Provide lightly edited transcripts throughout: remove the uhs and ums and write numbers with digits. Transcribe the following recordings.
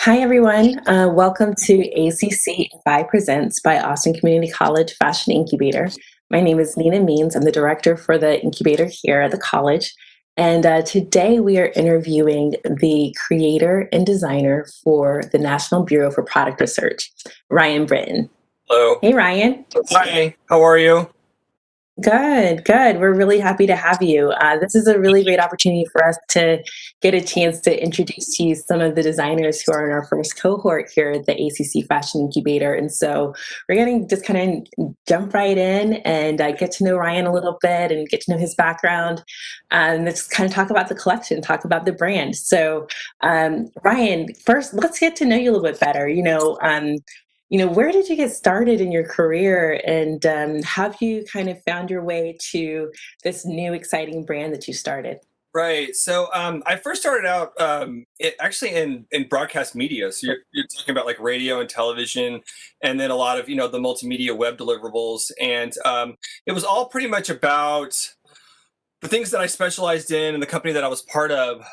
Hi, everyone. Welcome to ACCFI Presents by Austin Community College Fashion Incubator. My name is Nina Means. I'm the director for the incubator here at the college. And today we are interviewing the creator and designer for the National Bureau for Product Research, Ryan Britton. Hello. Hey, Ryan. Hi, how are you? Good, good. We're really happy to have you. This is a really great opportunity for us to get a chance to introduce to you some of the designers who are in our first cohort here at the ACC Fashion Incubator. And so we're going to just kind of jump right in and get to know Ryan a little bit and get to know his background. And let's kind of talk about the collection, talk about the brand. So, Ryan, first, let's get to know you a little bit better. Where did you get started in your career, and have you kind of found your way to this new exciting brand that you started? Right. I first started out actually in broadcast media. So you're talking about like radio and television, and then a lot of the multimedia web deliverables, and it was all pretty much about the things that I specialized in and the company that I was part of.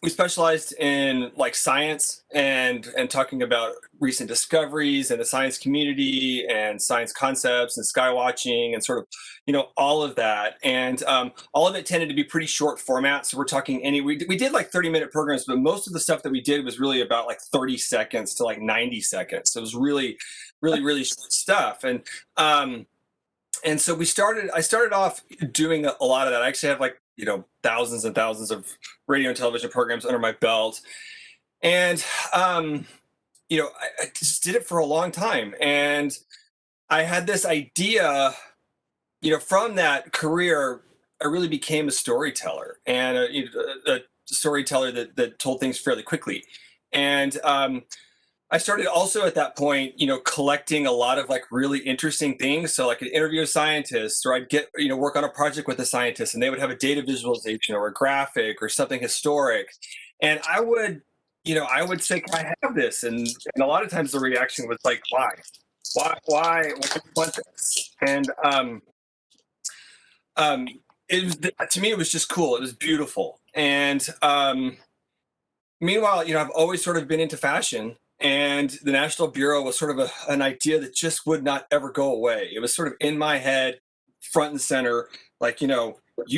We specialized in like science and talking about recent discoveries in the science community and science concepts and sky watching and sort of all of that, and all of it tended to be pretty short format. So we're talking we did like 30-minute programs, but most of the stuff that we did was really about like 30 seconds to like 90 seconds. So it was really short stuff. And so I started off doing a lot of that. I actually have like thousands and thousands of radio and television programs under my belt. And I just did it for a long time. And I had this idea, from that career. I really became a storyteller, and a storyteller that told things fairly quickly. And I started also at that point, collecting a lot of like really interesting things. So like, I'd interview a scientist, or I'd get, work on a project with a scientist, and they would have a data visualization or a graphic or something historic. And I would say, can I have this? And a lot of times the reaction was like, why do you want this? And um, it was, to me, it was just cool. It was beautiful. And meanwhile, I've always sort of been into fashion, and the National Bureau was sort of an idea that just would not ever go away. It was sort of in my head, front and center. Like, you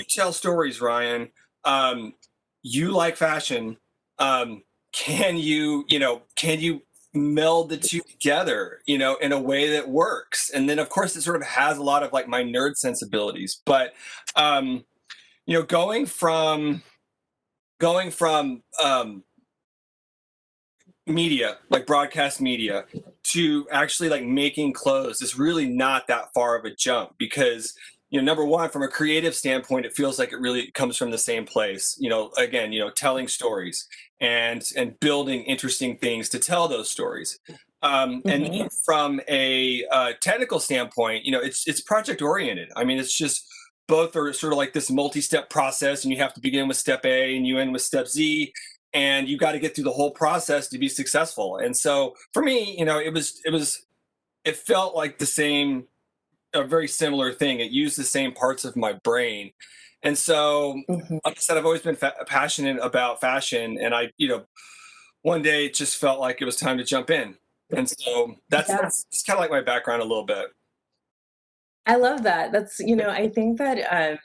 tell stories, Ryan. Um, you like fashion. Can you meld the two together, in a way that works? And then, of course, it sort of has a lot of like my nerd sensibilities. But, um, going from media, like broadcast media, to actually like making clothes is really not that far of a jump, because number one, from a creative standpoint, it feels like it really comes from the same place. Again, telling stories and building interesting things to tell those stories. And Hmm. then from a technical standpoint, it's project oriented. I mean, it's just both are sort of like this multi-step process, and you have to begin with step A and you end with step Z, and you got to get through the whole process to be successful. And so for me, it felt like a very similar thing. It used the same parts of my brain. And so, Hmm. like I said, I've always been passionate about fashion, and one day it just felt like it was time to jump in. And so Yeah. that's kind of like my background a little bit. I love that. I think that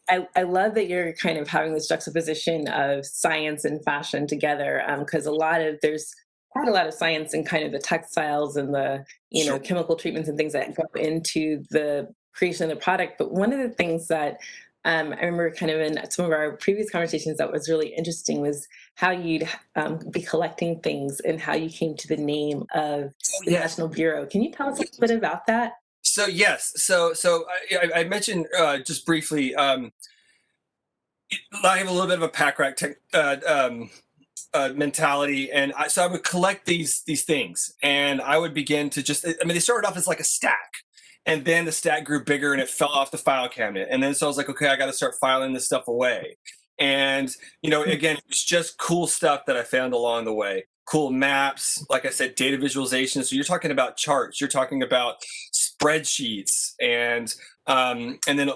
I love that you're kind of having this juxtaposition of science and fashion together, because there's quite a lot of science in kind of the textiles and the, Sure. chemical treatments and things that go into the creation of the product. But one of the things that I remember kind of in some of our previous conversations that was really interesting was how you'd be collecting things and how you came to the name of Oh, the yes. National Bureau. Can you tell us a little bit about that? So yes, so I mentioned just briefly. I have a little bit of a pack rat mentality, and so I would collect these things, and I would begin to just. I mean, they started off as like a stack, and then the stack grew bigger, and it fell off the file cabinet, and then so I was like, okay, I got to start filing this stuff away, and again, it's just cool stuff that I found along the way. Cool maps, like I said, data visualization. So you're talking about charts, you're talking about spreadsheets, and then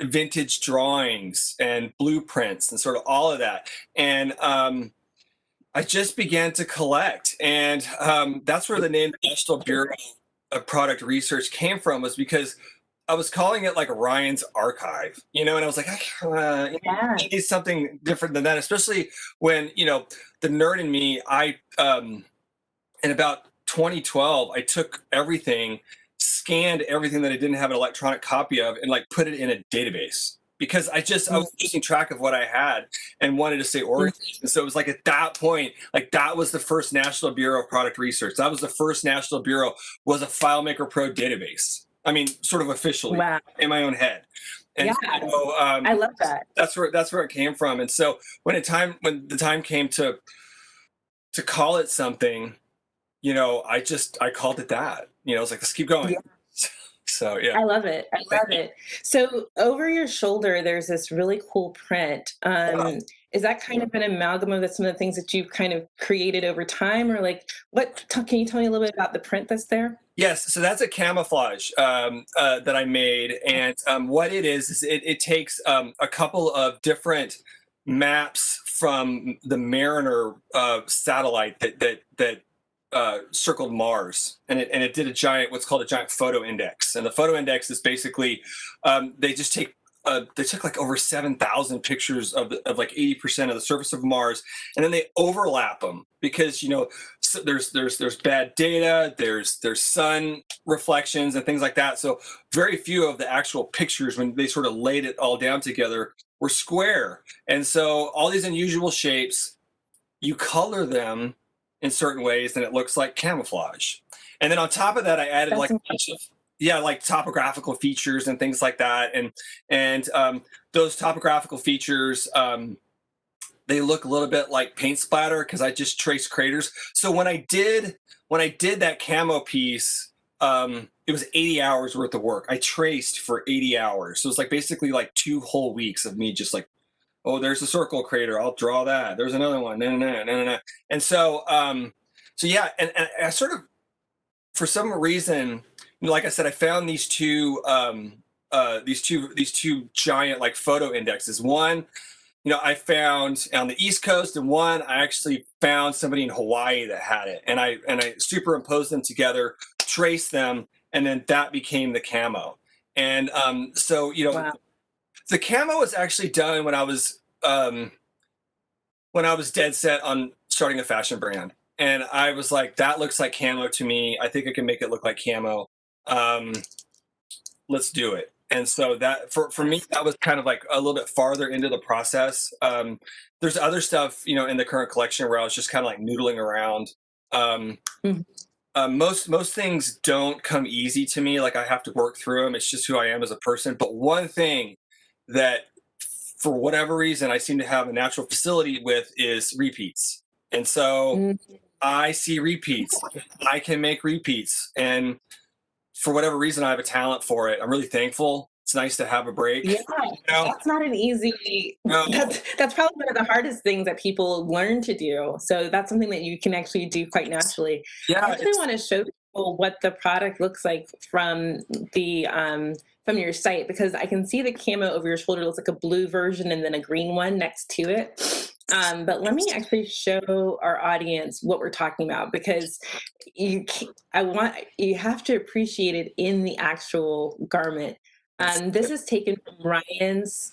vintage drawings and blueprints and sort of all of that. And I just began to collect, and that's where the name National Bureau of Product Research came from, was because I was calling it like Ryan's Archive, and I was like, Yeah. I need something different than that, especially when, the nerd in me, in about 2012, I took everything, scanned everything that I didn't have an electronic copy of, and like put it in a database because I was losing track of what I had and wanted to stay organized. And so it was like at that point, like that was the first National Bureau of Product Research. That was the first National Bureau, was a FileMaker Pro database. I mean, sort of officially Wow. in my own head. And Yeah. so I love that. that's where it came from. And so when the time came to call it something, I called it that. I was like, let's keep going. Yeah. So yeah. I love it. I love it. So over your shoulder, there's this really cool print. Is that kind of an amalgam of some of the things that you've kind of created over time, or like can you tell me a little bit about the print that's there? Yes, so that's a camouflage that I made, and what it is it takes a couple of different maps from the Mariner satellite that circled Mars, and it did what's called a giant photo index. And the photo index is basically they took like over 7,000 pictures of like 80% of the surface of Mars, and then they overlap them because so there's bad data, there's sun reflections and things like that. So very few of the actual pictures, when they sort of laid it all down together, were square. And so all these unusual shapes, you color them in certain ways, and it looks like camouflage. And then on top of that, I added That's like a bunch of like topographical features and things like that. And those topographical features, they look a little bit like paint splatter because I just traced craters. So when I did that camo piece, it was 80 hours worth of work. I traced for 80 hours. So it's like basically like 2 whole weeks of me just like, oh, there's a circle crater, I'll draw that. There's another one. No, no, no, no, no, no. And so yeah, and I sort of, for some reason, like I said, I found these two giant like photo indexes. One, I found on the East Coast, and one I actually found somebody in Hawaii that had it, and I superimposed them together, traced them, and then that became the camo. And so wow. the camo was actually done when I was dead set on starting a fashion brand. And I was like, that looks like camo to me. I think I can make it look like camo. Um, let's do it. And so that for me, that was kind of like a little bit farther into the process. There's other stuff, in the current collection where I was just kind of like noodling around. Um, Mhm. most things don't come easy to me. Like I have to work through them. It's just who I am as a person. But one thing that, for whatever reason, I seem to have a natural facility with is repeats. And so Mm. I see repeats. I can make repeats. And for whatever reason, I have a talent for it. I'm really thankful. It's nice to have a break. Yeah, You know? that's not an easy No, that's probably one of the hardest things that people learn to do. So that's something that you can actually do quite naturally. I yeah, actually want to show people what the product looks like from your site, because I can see the camo over your shoulder looks like a blue version and then a green one next to it. But let me actually show our audience what we're talking about, because you have to appreciate it in the actual garment. This is taken from Ryan's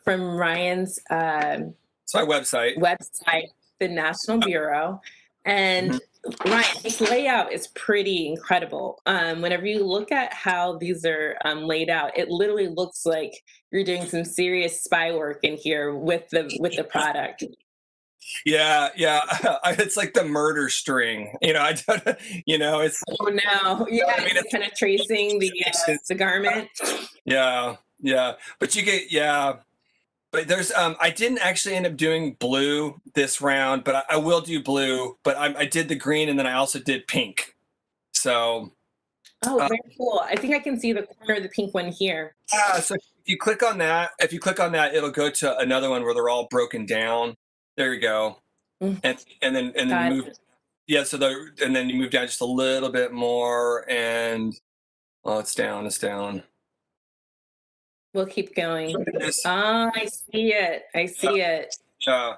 it's my website. website, the National Bureau, Mhm. and Ryan, this layout is pretty incredible. Whenever you look at how these are laid out, it literally looks like you're doing some serious spy work in here with the product. Yeah, yeah. It's like the murder string. I don't. It's. Oh no, yeah, I mean, you're kind of tracing it's the garment. yeah, yeah. But you get yeah. But there's I didn't actually end up doing blue this round, but I will do blue. But I did the green, and then I also did pink. So Oh, uh, very cool. I think I can see the corner of the pink one here. yeah. So if you click on that, it'll go to another one where they're all broken down. There you go. Mm, And then you got move. it. Yeah. And then you move down just a little bit more, and oh, it's down. It's down. We'll keep going. It is. Ah, I see it. I Yeah. see it. Yeah.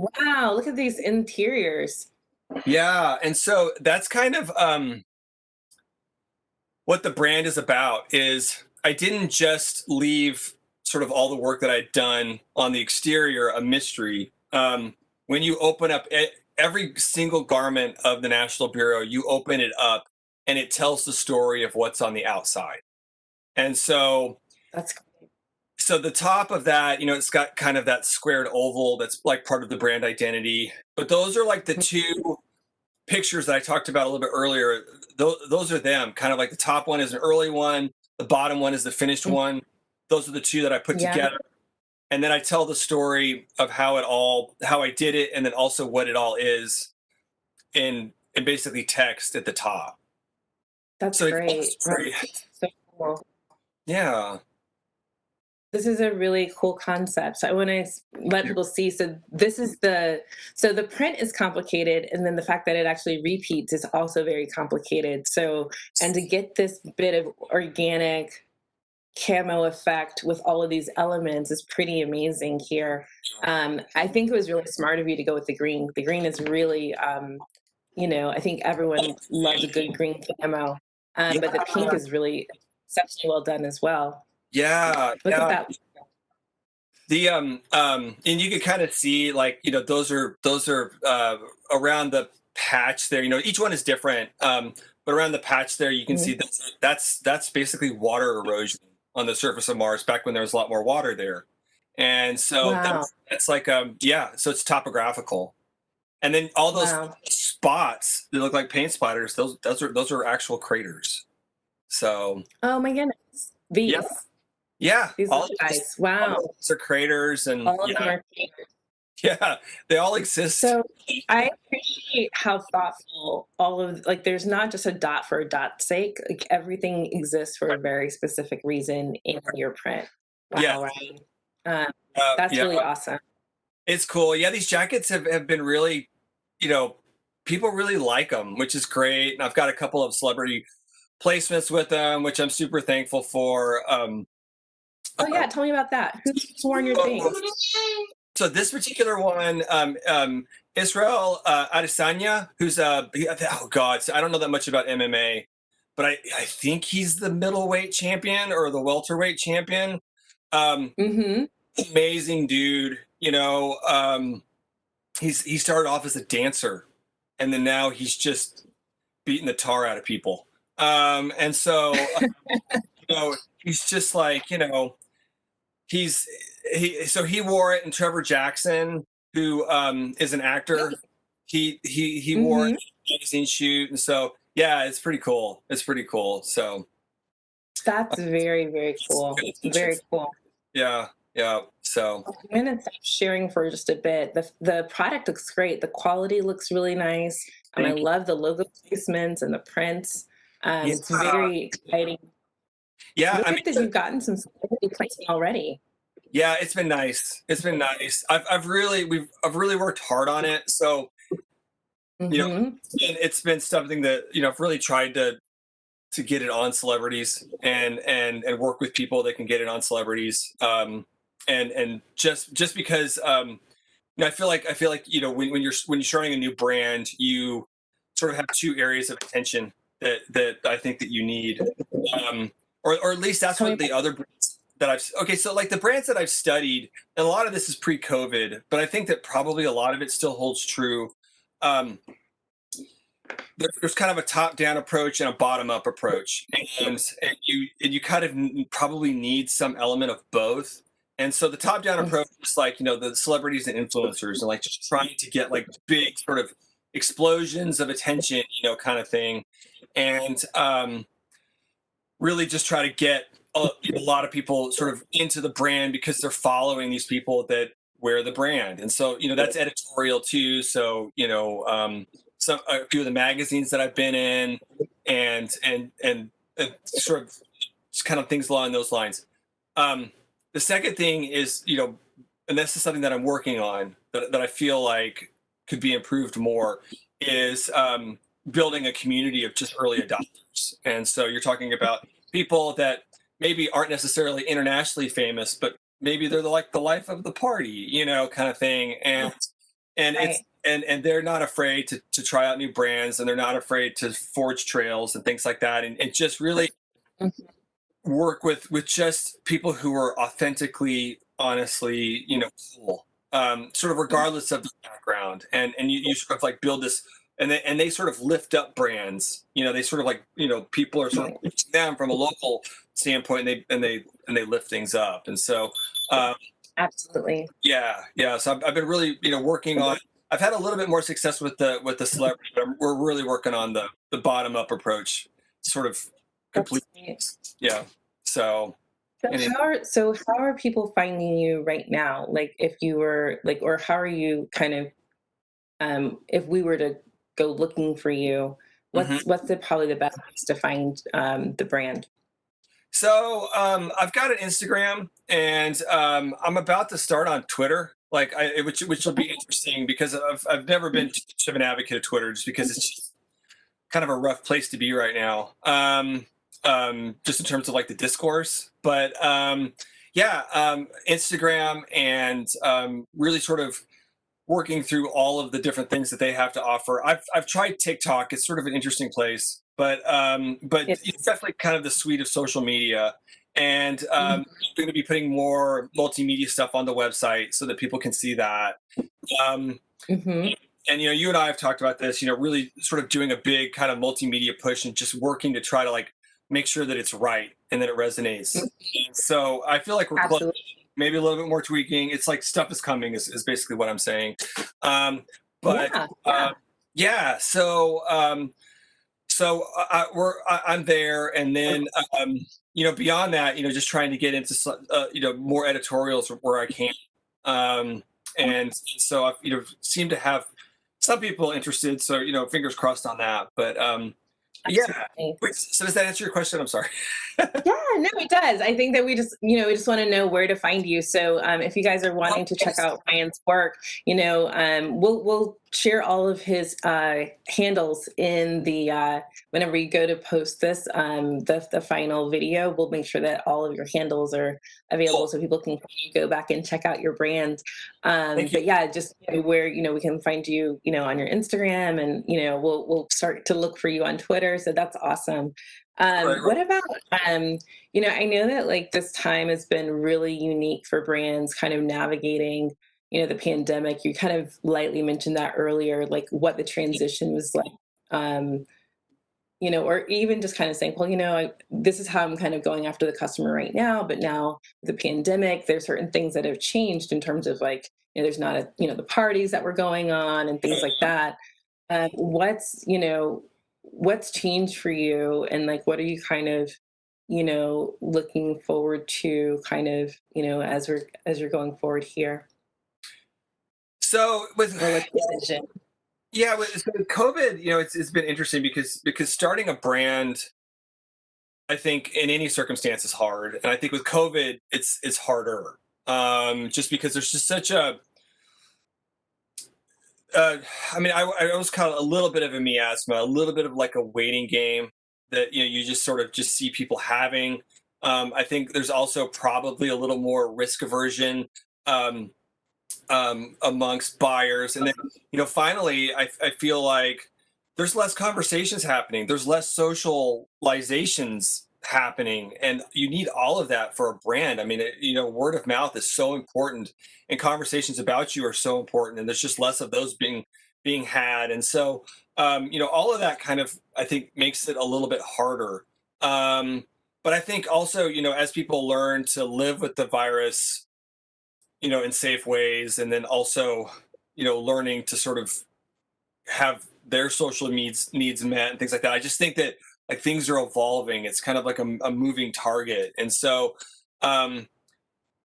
Wow, look at these interiors. Yeah, and so that's kind of what the brand is about. Is I didn't just leave sort of all the work that I'd done on the exterior a mystery. When you open up every single garment of the National Bureau, you open it up and it tells the story of what's on the outside. And That's great. so the top of that, it's got kind of that squared oval that's like part of the brand identity. But those are like the two pictures that I talked about a little bit earlier. Those are them. Kind of like the top one is an early one, the bottom one is the finished Mhm. one. Those are the two that I put Yeah, together. And then I tell the story of how I did it, and then also what it all is in basically text at the top. that's So it's all great. story. That's so cool. Yeah. This is a really cool concept. So I want to let people see. So this is the print is complicated, and then the fact that it actually repeats is also very complicated. So, and to get this bit of organic camo effect with all of these elements is pretty amazing here. I think it was really smart of you to go with the green. The green is really, I think everyone loves a good green camo, Yeah. but the pink is really exceptionally well done as well. Yeah. Look at Yeah. that. And you can kind of see, like, those are around the patch there. Each one is different. But around the patch there, you can see Mhm. that's basically water erosion on the surface of Mars back when there was a lot more water there. And so Wow. that's like yeah, so it's topographical. And then all those Wow. spots that look like paint splatters, those are actual craters. So Oh my goodness. yeah, yeah, These little guys. all Wow. those are craters, and All of them yeah, are pink. yeah, they all exist. So I appreciate how thoughtful all of like there's not just a dot for a dot's sake. Like everything exists for a very specific reason in your print. Yeah, Wow, Ryan. Um, that's yeah, really awesome. it's cool. Yeah, these jackets have been really, you know, people really like them, which is great. And I've got a couple of celebrity placements with them, which I'm super thankful for. Oh yeah, tell me about that. Who's worn your things? So this particular one, Israel Adesanya, who's oh god, so I don't know that much about MMA, but I think he's the middleweight champion or the welterweight champion. Um, Mm-hmm. Amazing dude. He started off as a dancer, and then now he's just beating the tar out of people. And so he's just like he's he wore it, and Trevor Jackson, who is an actor, he wore it Mm-hmm. in a magazine shoot, and so yeah, it's pretty cool. It's pretty cool. So That's very, very cool. good attention. Very cool. Yeah, yeah. So I'm gonna stop sharing for just a bit. The product looks great. The quality looks really nice. I thank you. love the logo placements and the prints. Yeah, It's very exciting. yeah. I Look mean, at this. You've gotten some celebrity placement already. yeah. It's been nice. It's been nice. I've really worked hard on it. So you know, Mm-hmm. it's been something that I've really tried to get it on celebrities, and work with people that can get it on celebrities. And just because I feel like when you're starting a new brand, you sort of have two areas of attention that I think that you need, or at least that's Tell me what about the other brands that I've okay. So like the brands that I've studied, and a lot of this is pre-COVID, but I think that probably a lot of it still holds true. Um, there's kind of a top-down approach and a bottom-up approach, and you kind of probably need some element of both. And so the top-down it. approach is like the celebrities and influencers, and like just trying to get like big sort of explosions of attention, kind of thing, and really just try to get a lot of people sort of into the brand because they're following these people that wear the brand. And so that's editorial too. So some a few of the magazines that I've been in, and sort of just kind of things along those lines. The second thing is, and this is something that I'm working on that I feel like could be improved more, is building a community of just early adopters. And so you're talking about people that maybe aren't necessarily internationally famous, but maybe they're like the life of the party, kind of thing. and it's Right. and they're not afraid to try out new brands, and they're not afraid to forge trails and things like that, and just really Mhm. work with just people who are authentically, honestly, cool, sort of regardless of the background, and you sort of like build this, and they sort of lift up brands. They sort of like, people are sort of Right. lifting them from a local standpoint, and they lift things up, and so. Absolutely. Yeah, yeah. So I've been really, working on. I've had a little bit more success with the celebrity, but we're really working on the bottom up approach, sort of complete. That's great. Yeah. So, So any how are people finding you right now? Like if you were like, or how are you kind of, if we were to go looking for you, mhm. what's the probably the best place to find the brand? So I've got an Instagram, and I'm about to start on Twitter. Like, which will be interesting because I've never been too much of an advocate of Twitter, just because it's just kind of a rough place to be right now. Just in terms of like the discourse, but yeah, Instagram, and really sort of working through all of the different things that they have to offer. I've tried TikTok. It's sort of an interesting place, but it's It's definitely kind of the suite of social media. And Mhm. I'm going to be putting more multimedia stuff on the website so that people can see that. Um, Mhm. and you and I have talked about this. Really sort of doing a big kind of multimedia push, and just working to try to like make sure that it's right and that it resonates. So I feel like we're close. Absolutely. Maybe a little bit more tweaking. It's like stuff is coming, is basically what I'm saying. Um, but Yeah, yeah. yeah, so I'm there, and then beyond that, just trying to get into more editorials where I can, and so I've seem to have some people interested. So fingers crossed on that. But yeah. Absolutely. Wait, so does that answer your question? I'm sorry. Yeah, no, it does. I think that we just want to know where to find you. So, if you guys are wanting to check out Ryan's work, we'll share all of his handles in the whenever you go to post this, the final video. We'll make sure that all of your handles are available Cool. so people can go back and check out your brand. Thank you. But yeah, just where we can find you, on your Instagram, and we'll start to look for you on Twitter. So that's awesome. Right, right. What about, um, I know that like this time has been really unique for brands kind of navigating, the pandemic. You kind of lightly mentioned that earlier, like what the transition was like. Um, or even just kind of saying, well, this is how I'm kind of going after the customer right now. But now the pandemic, there's certain things that have changed in terms of like, there's not the parties that were going on and things like that. What's changed for you, and like, what are you kind of, looking forward to kind of, as you're going forward here, So with or what's the vision? Yeah, with COVID, it's been interesting because starting a brand, I think in any circumstance is hard, and I think with COVID, it's harder. Just because there's just such a, uh, I mean, I was kind of a little bit of a miasma, a little bit of like a waiting game that you just sort of just see people having. I think there's also probably a little more risk aversion. Um, amongst buyers. And then, finally, I feel like there's less conversations happening, there's less socializations happening, and you need all of that for a brand. I mean, word of mouth is so important, and conversations about you are so important, and there's just less of those being had. And so, all of that kind of, I think, makes it a little bit harder. Um, but I think also, as people learn to live with the virus, in safe ways, and then also, learning to sort of have their social needs met and things like that. I just think that like things are evolving. It's kind of like a moving target, and so um,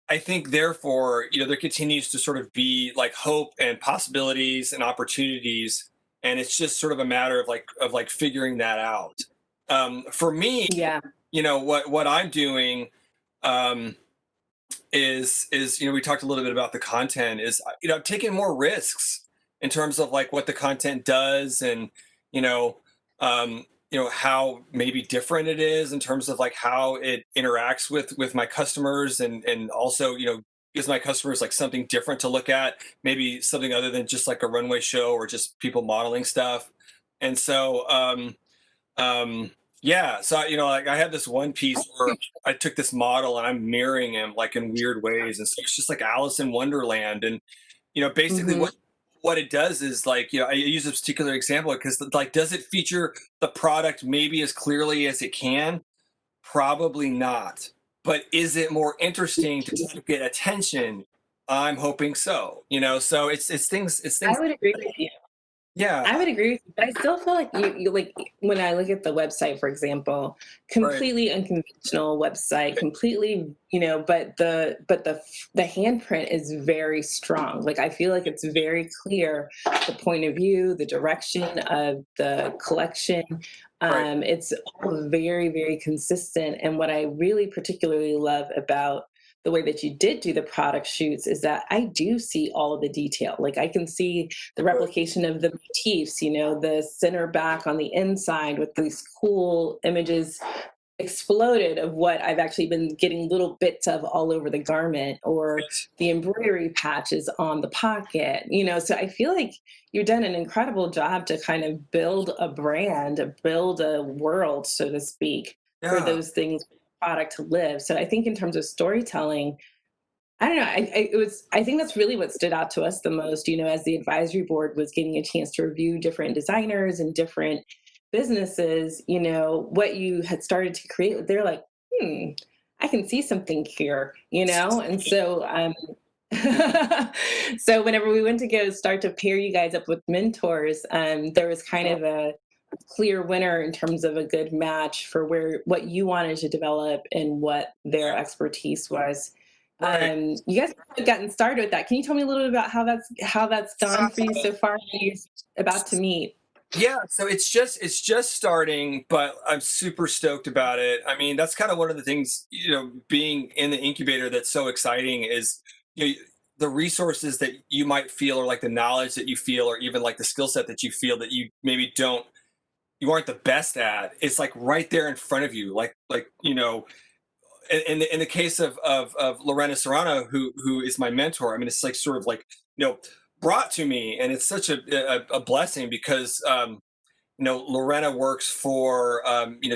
I think therefore, there continues to sort of be like hope and possibilities and opportunities, and it's just sort of a matter of like figuring that out. For me, Yeah. what I'm doing. Um, is we talked a little bit about the content, is taking more risks in terms of like what the content does, and you know how maybe different it is in terms of like how it interacts with my customers, and also gives my customers like something different to look at, maybe something other than just like a runway show or just people modeling stuff. And so, yeah, so like I had this one piece where I took this model and I'm mirroring him like in weird ways, and so it's just like Alice in Wonderland. And basically Hmm. what it does is like, I use this particular example because like, does it feature the product maybe as clearly as it can? Probably not. But is it more interesting to try to get attention? I'm hoping so. So it's I things. would agree with you. Yeah. I would agree with you, but I still feel like you like when I look at the website, for example, Right. completely unconventional website, completely, but the handprint is very strong. Like I feel like it's very clear the point of view, the direction of the collection. Right. It's all very, very consistent. And what I really particularly love about the way that you did do the product shoots is that I do see all of the detail. Like I can see the Right. replication of the motifs, the center back on the inside with these cool images exploded of what I've actually been getting little bits of all over the garment, or the embroidery patches on the pocket. So I feel like you've done an incredible job to kind of build a brand, build a world, so to speak, for Yeah. those things product to live. So I think in terms of storytelling, I don't know. I think that's really what stood out to us the most, as the advisory board was getting a chance to review different designers and different businesses, what you had started to create. They're like, I can see something here. And so, so whenever we went to go start to pair you guys up with mentors, there was kind of a clear winner in terms of a good match for what you wanted to develop and what their expertise was. Right. You guys have gotten started with that. Can you tell me a little bit about how that's gone for you so far? You're about to meet. Yeah, so it's just starting, but I'm super stoked about it. I mean, that's kind of one of the things, being in the incubator that's so exciting is, the resources that you might feel, or like the knowledge that you feel, or even like the skill set that you feel that you maybe you aren't the best at. It's like right there in front of you. Like, in the case of Lorena Serrano, who is my mentor. I mean, it's like sort of like, brought to me, and it's such a blessing because Lorena works for,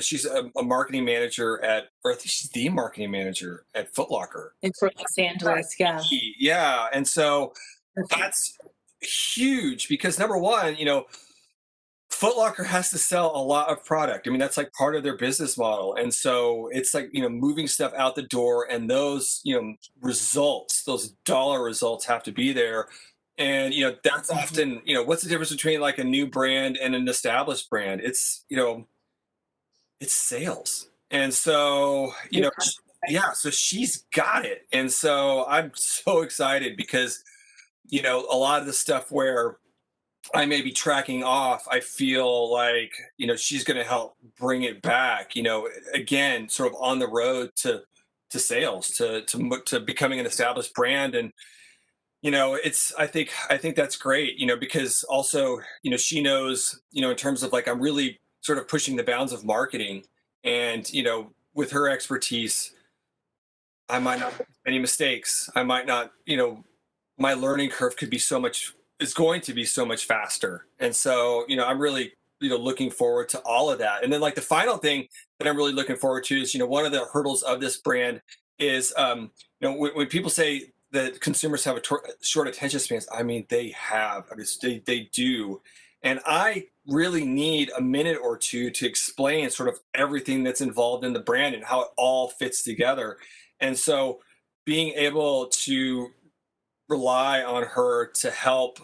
she's a marketing manager or I think she's the marketing manager at Foot Locker. And for Los Angeles, yeah. Yeah, and so Perfect. that's huge because number one, Foot Locker has to sell a lot of product. I mean, that's like part of their business model. And so it's like, moving stuff out the door, and those, results, those dollar results have to be there. And, that's Mhm. often, what's the difference between like a new brand and an established brand? It's sales. And so, Yeah. yeah, so she's got it. And so I'm so excited because, a lot of the stuff where I may be tracking off, I feel like, she's going to help bring it back, again, sort of on the road to sales, to becoming an established brand. And, I think that's great, because also, she knows, in terms of like, I'm really sort of pushing the bounds of marketing, and, with her expertise, I might not make any mistakes. I might not, my learning curve is going to be so much faster. And so, I'm really, looking forward to all of that. And then like the final thing that I'm really looking forward to is, one of the hurdles of this brand is, when people say that consumers have short attention spans, I mean, they have. I mean, they do. And I really need a minute or two to explain sort of everything that's involved in the brand and how it all fits together. And so being able to rely on her to help,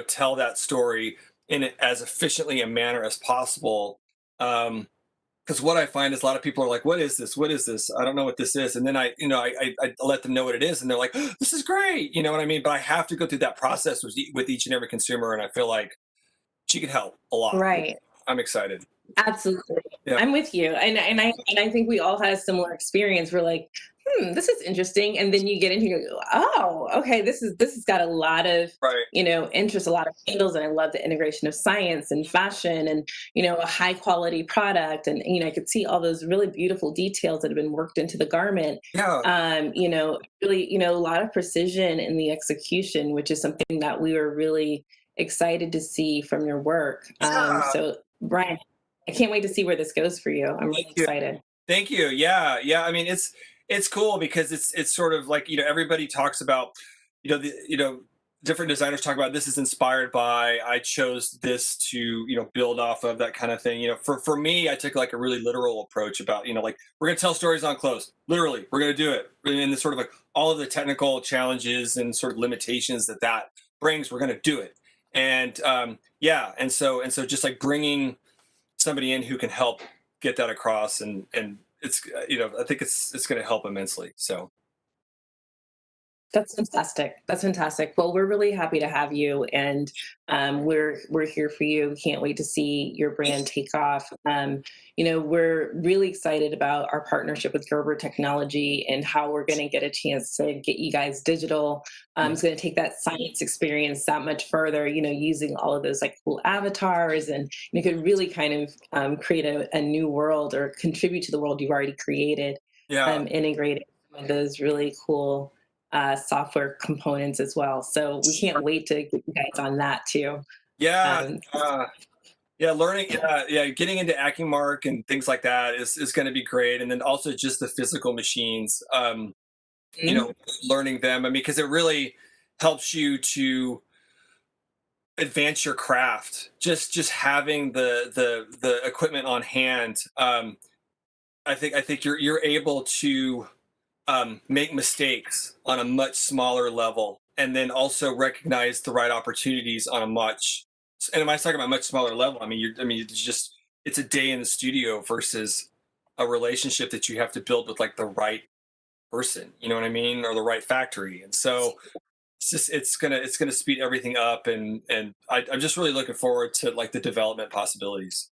tell that story in as efficiently a manner as possible. Because what I find is a lot of people are like, "What is this? What is this? I don't know what this is." And then I let them know what it is, and they're like, "Oh, this is great." You know what I mean? But I have to go through that process with each and every consumer, and I feel like she can help a lot. Right. I'm excited. Absolutely. Yeah. I'm with you. And I think we all had a similar experience. We're like, this is interesting. And then you get into you go, oh, okay, this has got a lot of, Right. interest, a lot of handles. And I love the integration of science and fashion and, a high quality product. And, I could see all those really beautiful details that have been worked into the garment. Yeah. Really, a lot of precision in the execution, which is something that we were really excited to see from your work. Yeah. So Brian, I can't wait to see where this goes for you. I'm really Thank you. excited. Thank you. Yeah, yeah. I mean, it's cool because it's sort of like, everybody talks about, different designers talk about this is inspired by, I chose this to, build off of, that kind of thing. For me, I took like a really literal approach about, like, we're gonna tell stories on clothes. Literally, we're gonna do it. And the sort of like all of the technical challenges and sort of limitations that brings, we're gonna do it. And yeah, and so just like bringing somebody in who can help get that across, and it's, I think it's going to help immensely. So That's fantastic. That's fantastic. Well, we're really happy to have you, and we're here for you. We can't wait to see your brand take off. We're really excited about our partnership with Gerber Technology and how we're going to get a chance to get you guys digital. It's going to take that science experience that much further. Using all of those like cool avatars, and you could really kind of create a new world or contribute to the world you've already created. yeah, Integrating some of those really cool software components as well. So we can't wait to get you guys on that too. yeah, Um, yeah, learning, yeah, getting into AccuMark and things like that is going to be great. And then also just the physical machines, mhm. learning them. I mean, because it really helps you to advance your craft. Just having the equipment on hand. I think you're able to make mistakes on a much smaller level, and then also recognize the right opportunities on a much. And when I talk about much smaller level, it's a day in the studio versus a relationship that you have to build with like the right person. You know what I mean, or the right factory. And so it's gonna speed everything up, and I'm just really looking forward to like the development possibilities.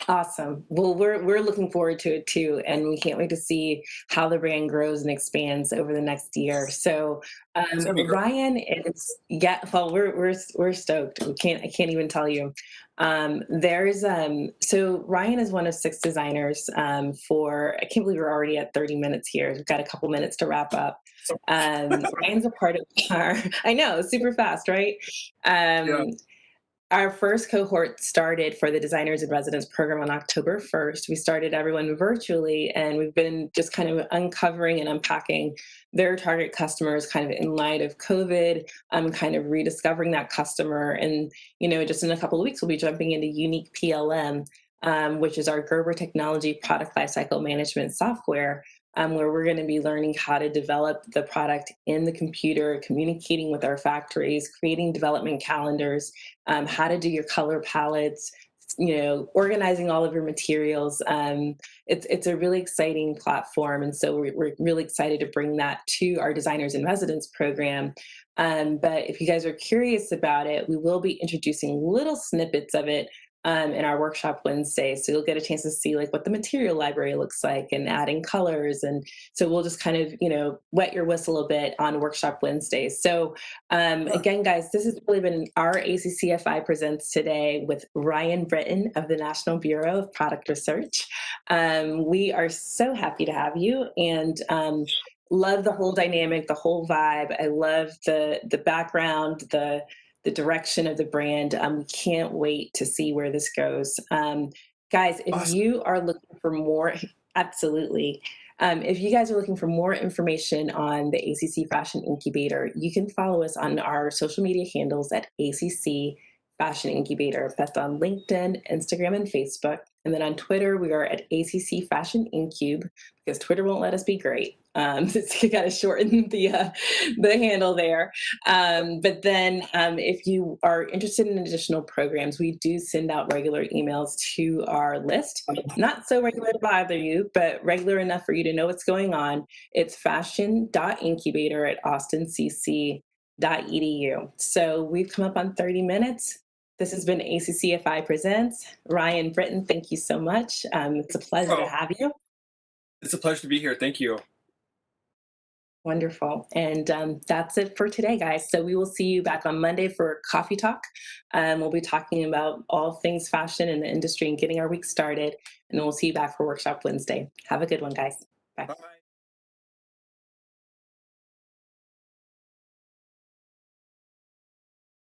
Awesome. Well, we're looking forward to it too, and we can't wait to see how the brand grows and expands over the next year. So, It's gonna be great. Ryan is yeah. Well, we're stoked. I can't even tell you. So Ryan is one of six designers. For I can't believe we're already at 30 minutes here. We've got a couple minutes to wrap up. Ryan's a part of our. I know, super fast, right? Yeah. Um, our first cohort started for the Designers in Residence program on October 1st. We started everyone virtually, and we've been just kind of uncovering and unpacking their target customers kind of in light of COVID, kind of rediscovering that customer. And, just in a couple of weeks, we'll be jumping into Unique PLM, which is our Gerber Technology Product Lifecycle Management software, where we're going to be learning how to develop the product in the computer, communicating with our factories, creating development calendars, how to do your color palettes, organizing all of your materials. It's a really exciting platform, and so we're really excited to bring that to our Designers in Residence program. But if you guys are curious about it, we will be introducing little snippets of it in our workshop Wednesday. So you'll get a chance to see like what the material library looks like and adding colors. And so we'll just kind of, wet your whistle a bit on workshop Wednesday. So again, guys, this has really been our ACCFI Presents today with Ryan Britton of the National Bureau of Product Research. We are so happy to have you, and love the whole dynamic, the whole vibe. I love the background, the direction of the brand. We can't wait to see where this goes. Guys, if Awesome. you are looking for more, absolutely. If you guys are looking for more information on the ACC Fashion Incubator, you can follow us on our social media handles at ACC Fashion Incubator. That's on LinkedIn, Instagram, and Facebook. And then on Twitter, we are at ACC Fashion Incube, because Twitter won't let us be great. So you got to shorten the handle there. But then if you are interested in additional programs, we do send out regular emails to our list. Not so regular to bother you, but regular enough for you to know what's going on. It's fashion.incubator@austincc.edu. So we've come up on 30 minutes. This has been ACCFI Presents. Ryan, Britton, thank you so much. It's a pleasure to Oh, have you. it's a pleasure to be here. Thank you. Wonderful. And that's it for today, guys. So we will see you back on Monday for Coffee Talk. We'll be talking about all things fashion in the industry and getting our week started. And then we'll see you back for Workshop Wednesday. Have a good one, guys. Bye. Bye.